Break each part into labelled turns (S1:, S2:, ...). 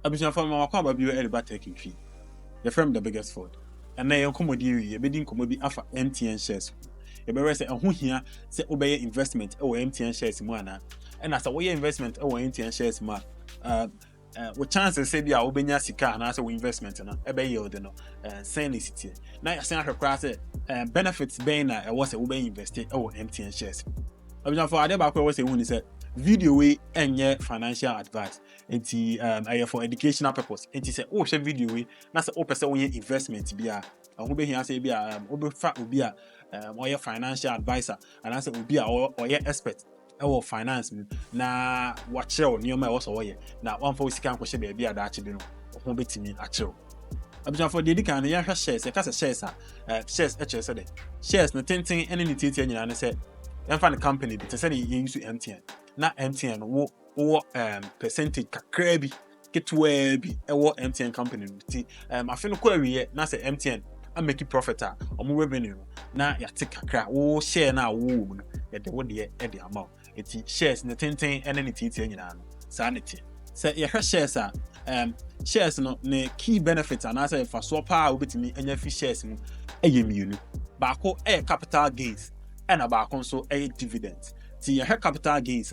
S1: Abushan for my kwaba bi e ba take fi. The firm the biggest fraud. And na yenkomodi ye be din komobi afa MTN shares. E be say ho hia say obeye investment e wo MTN shares mu ana. And as a wo investment e wo MTN shares mu with chances say bia obenya sika na say wo investment na e be yield no send city. Na ya say ahwekra say benefits be na e wo say wo be invest e wo MTN shares. Abushan for ade ba kwa wo say hu ni say video we enye financial advice enti for educational purpose enti say o share video we na say o person we investment bia ho be hia say bia obi fa obi a o financial advisor and say obi a o expert e finance na watch o nioma e wo so wo na one for sika nko she bia da ache bi no ho betimi ache abushan for the edikan na ya hwa shares e ka say shares shares e say de shares no tenten ene ni tete nyina na say yan fa the company bi say you use MTN na MTN wo percentage kakra bi ketwa bi e wo MTN company ti afi no ko awie na say MTN a make profit a omo revenue na ya take kakra wo share na wo mu no ya de wo de e de amount eti shares na tenten ene ne titi nyina no sa ne ti say ya hwe shares a shares no ne key benefits and say fa so pa obetimi anya fi shares mu eyemienu ba ko capital gains and ba ko so dividends ti ya capital gains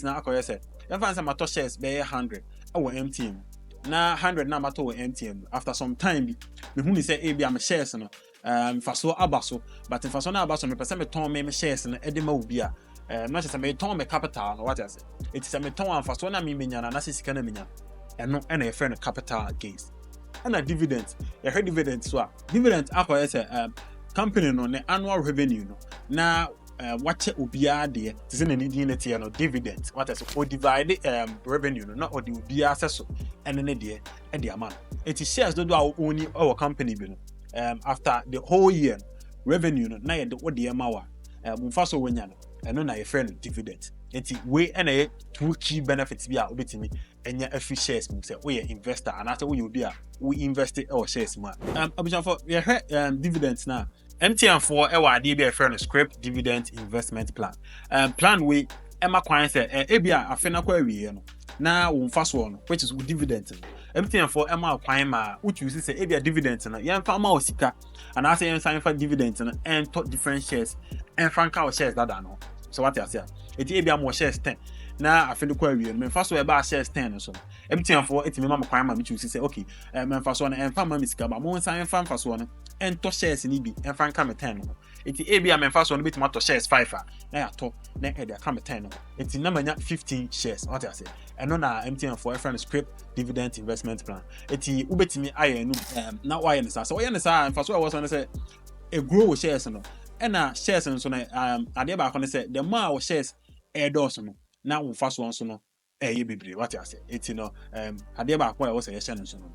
S1: na akoye say yan fancy mato shares be 100 our MTN na 100 na mato we MTN after some time me hu ni say e bia me shares no faso abaso but faso na abaso me pese me ton me shares no e de ma obi a na say me ton me capital no what I say it is me ton faso na me menya na sika na menya eno na e friend capital gains and a dividend e heard dividend so a dividend akoye say company no ne annual revenue no na watch obia de tise na ni din na tie no dividend what is o divide revenue no na o de obia access ene ne de e de amount it is shares do only our company bi no after the whole year revenue no na ye de o de ma wa mfa so wanya no eno na ye friend dividend enti we ene two key benefits bi a obetimi enya afi shares mu say we investor and after we obi a we invest our shares mu abushan for ye dividends na MTN for ade be a friend script dividend investment plan plan we ema kwan say ebia afena kwa awie no na wo mfa so no which is dividend MTN for ema kwan ma utu say ebia dividend na yen fa ma osika and I say yen sign for dividend na and different shares and franka shares that no so what you say it ebia mo shares 10 na afena kwa awie no mfa so e ba shares 10 so MTN for etimi ma kwan ma me choose say okay mfa so na mfa ma misika ba mo sign mfa so no ento shares ni bi en franka me 10 no enti ebia me fa so no bitima to shares 5 na ya to na e de aka me 10 no enti na manya 15 shares what I say eno na MTN for a friend script dividend investment plan enti ubetimi aye no na why ne sa so why ne sa mfa so e wo so ne say e grow shares no na shares no so na ade ba ko ne say the more shares e do so no na wo fa so no ye bebre what I say enti no ade ba ko e wo say ye share no so no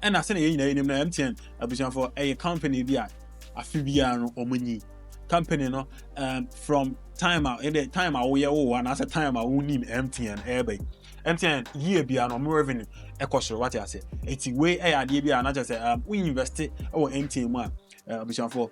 S1: and I say you na MTN abushan for a company bia afibia no omanyi company no from time out the time out we and as a time out we need MTN airby MTN year bia no more revenue ekosoro what I say eti we ade bia na just say we invest our MTN mu abushan for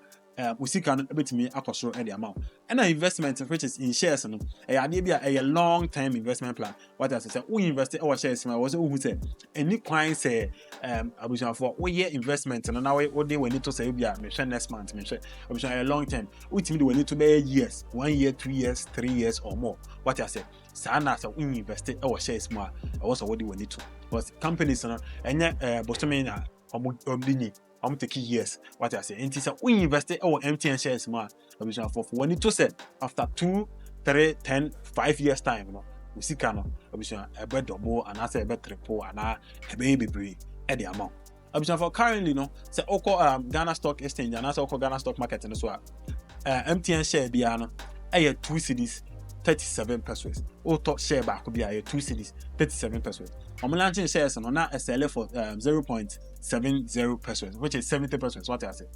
S1: usika no betimi akosoro e the amount and investment which is in shares no ade bia a long time investment plan what I say we invest our shares ma was who say any client say abushan for we year investment no now we dey we need to say bia me share next month me share abushan a long term we timi we need to be years 1 year 2 years 3 years or more what I say sana say we invest our shares ma also what we need to but companies no enye bottom na omdini take years what I say and say we invest our MTN shares ma abushan for when it to say after 2 3 10 5 years time no we see no abushan e be double and as e be triple and e be bebre e the amount abushan for currently no say oko Ghana Stock Exchange and as oko Ghana Stock Market no so MTN share bia no e 2 cedis 37 pesos o top share back bia 2 cedis 37 pesos launching shares no na sell for 0.70 pesos which is 70 pesos what I say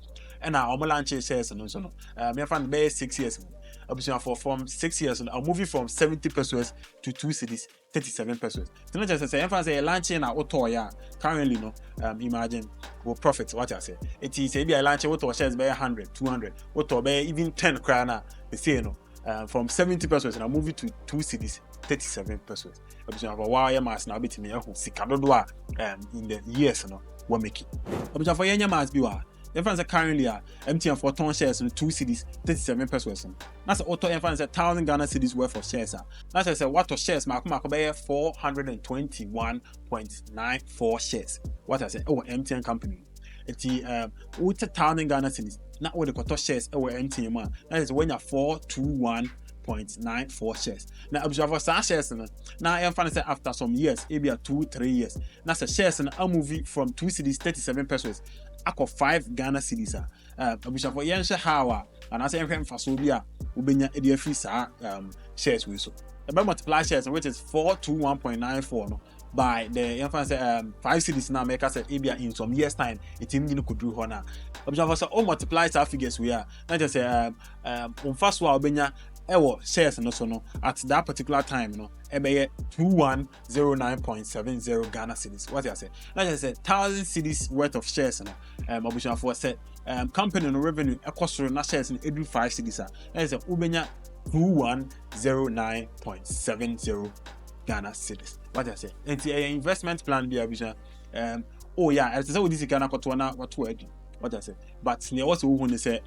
S1: and now launching shares no so no me find be 6 years abushan for from 6 years I'm moving from 70 pesos to 2 cedis 37 pesos so not just say if I say launching na auto ya currently no imagine will profit what I say it is be launching auto shares be 100 200 auto be even 10 krana the say no from 70 pesos and I move it to 2 cedis 37 pesos. Abusuafo wa ya mas na obetimi ehu sika dodo a in the years no we make it. Abusuafo yenya mas bi wa. The friends are currently MTN for ton shares in 2 cities 37 pesos. That's auto and friends 1,000 Ghana cedis worth of shares. That's I said what of shares Marco 421.94 shares. What I said MTN company. It's with 1,000 Ghana cedis. Not what the quarter shares MTN man. That is when you're 421.94 shares. Now observe some shares now I'm finna say after some years, maybe 2-3 years. That's a shares and a movie from 2 cities 37 pesos. Ako 5 Ghana cedis abusafo yenhye hawa and I say ehwe mfaso bi a ubenya e dey free sa shares we so the multiply shares which is 421.94 no by the influence 5 cedis na make say ebia in some years time it him could do ho na abusafo say multiply our figures we are not just say mfaso a ubenya ewo shares no so no at that particular time no ebeye 2109.70 Ghana cedis. What I say? Like I said, 1,000 cedis worth of shares no obusha for said company no revenue ekosoro na shares no edu 5 cedis a. Like I said ubenya 2109.70 Ghana cedis. What I say? And investment plan be abusha oh yeah, as I say this Ghana koto na what edu. What I say? But there was who say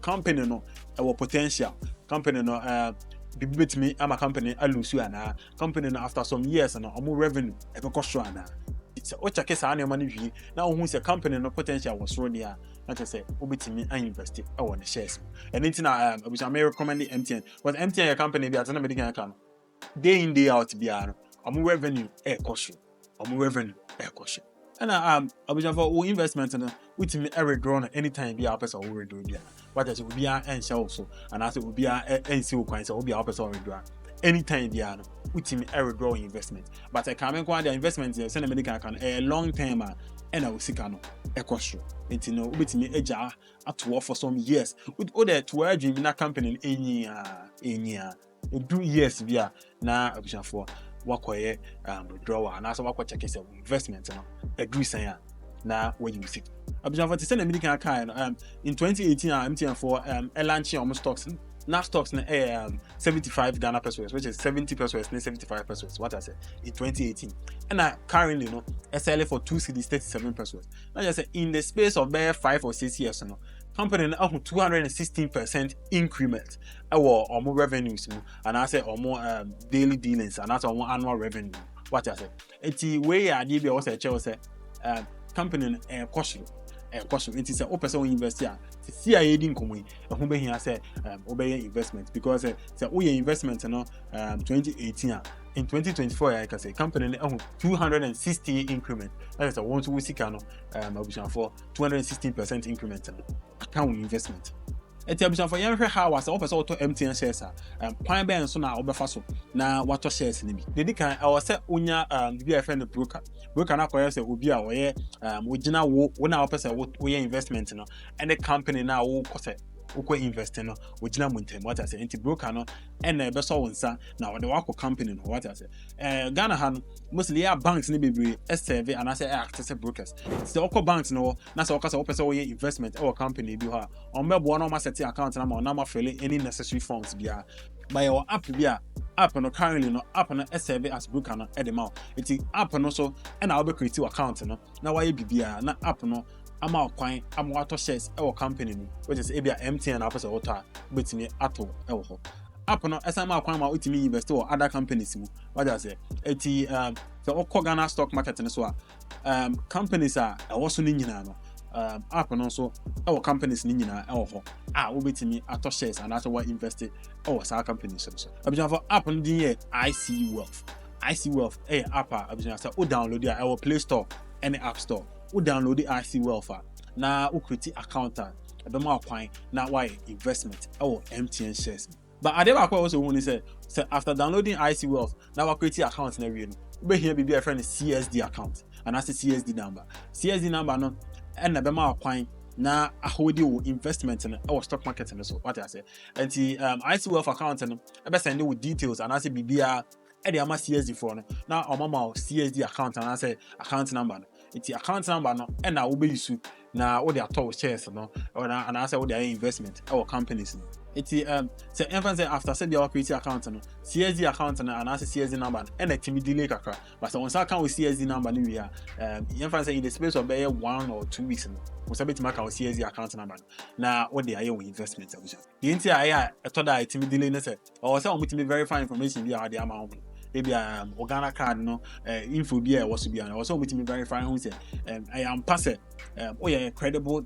S1: company no our potential company no bit me I'm a company I lose you and company no after some years and more revenue ever cost and it's a case any money now who's a company no potential was running there. Like I say bit me I invest it I want the shares and it's I may recommend the MTN but MTN company be at an American account day in day out be more revenue cost you more revenue cost you. And for investment with me every drawn anytime be our person already do it. What I say will be and shall also and I say will be and see coins will be our person already do anytime be with me every draw investment. But I can't make one the investment send American account a long time and I will see cano a cost you. It's with me a jar at work for some years with other to a dream in a company in year 2 years via now for wakoye withdrawal and also wako check yourself investment agree saying now when you see abusafo to send American account in 2018 MTN for launching almost stocks now stocks na 75 Ghana pesos which is 70 pesos and 75 pesos what I said in 2018 and currently SLA for 2 cedis 37 pesos. Now just say in the space of 5 or 6 years company now 216% increment or more revenues and I say or more daily dealings and that's more annual revenue. What I say it's way idea also say company caution it is a person invest here to see a didn't come who be here say obey investment because say investment 2018 in 2024 I can say company 260 increment that is a one to see for 216% increment account investment. Eti abushan for yɛnhwɛ how was person auto MTN shares kwan bɛn so na obefa so na wato shares ni bi dedi kan sɛ onya bi a friend broker na koyɛ sɛ obi a ɔyɛ wogina wo na wopɛ sɛ woyɛ investment no and company na wo kɔsɛ wokɔ invest no wogina mu ntem what I say enti broker no ɛna ɛbɛsɔ wo nsa na wɔde wakɔ company no what I say Ghana ha no mostly banks ne bebree serve and I say access brokers so okɔ banks no na sɛ wokasa wopɛ sɛ woyɛ investment ɛwɔ company bi ha ɔmmɛboa no ma set account na ma ɔnama fill any necessary forms bia by your app bia app no currently no app no serve as broker no edema enti app no so ɛna wo be create account no na wayɛ bibia na app no ama kwan ama wato shares ɛwɔ company no which is ebia MTN na apɛsɛ wɔtɔ betimi ato ɛwɔ hɔ app no ɛsama kwan ma utimi invest wɔ other companies mu what I say eti sɛ ɔkɔ Ghana stock market no so a companies a ɛwɔ so ne nyinaa no app no so ɛwɔ companies ne nyinaa ɛwɔ hɔ a wobetimi ato shares and after what invest ɛwɔ saa companies so abushan for app no din yɛ IC Wealth app a abushan sɛ o download a ɛwɔ Play Store and App Store we download the IC Wealth na we create account ebema kwan na why investment MTN shares but ade ba kwa also won say after downloading IC Wealth na we create account na we no we here be a friend CSD account and that's the CSD number no and ebema kwan na ahodi wo investment no stock market no so what I say and the IC Wealth account no ebe send you with details and that's bibia e dey ama CSD for no na omama CSD account and I say account number no it's account number no and I will be use na what they are told shares no or and I say what they investment our companies. It's say everyone say after say the operating account no CSD account no and I say CSD number and a team delay kakra but once I can with CSD number no we are everyone say in the space of 1 or 2 weeks no we say betima can CSD account number na what they are with investment the entire I thought that team delay no say or say we to verify information be the amount maybe Ghana card no info be was to be and also we to verify who say I am pass oh yeah credible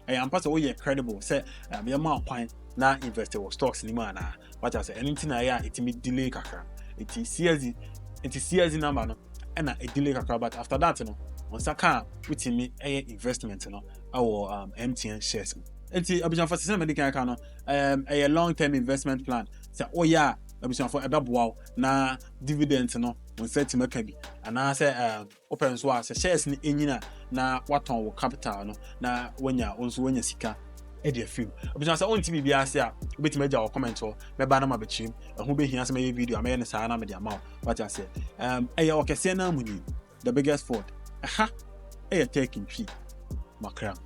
S1: I am pass oh yeah credible say me amount point na invest or stocks ni ma na what I say anything I it me delay kakra it CSD number no and a delay kakra but after that no once I can with me investment no our MTN shares enti abijan for say medical can no a long term investment plan say oh yeah abijan for edaboa na dividend no on set make bi and say open so as shares ni enyina na waton wo capital no na wanya sika e film obijan say on tv bia say a obetime ja comment ho me ba na ma bechim ho be hia say me video am ne saa na me dia ma what I say okese na muni the biggest fraud taking fee makram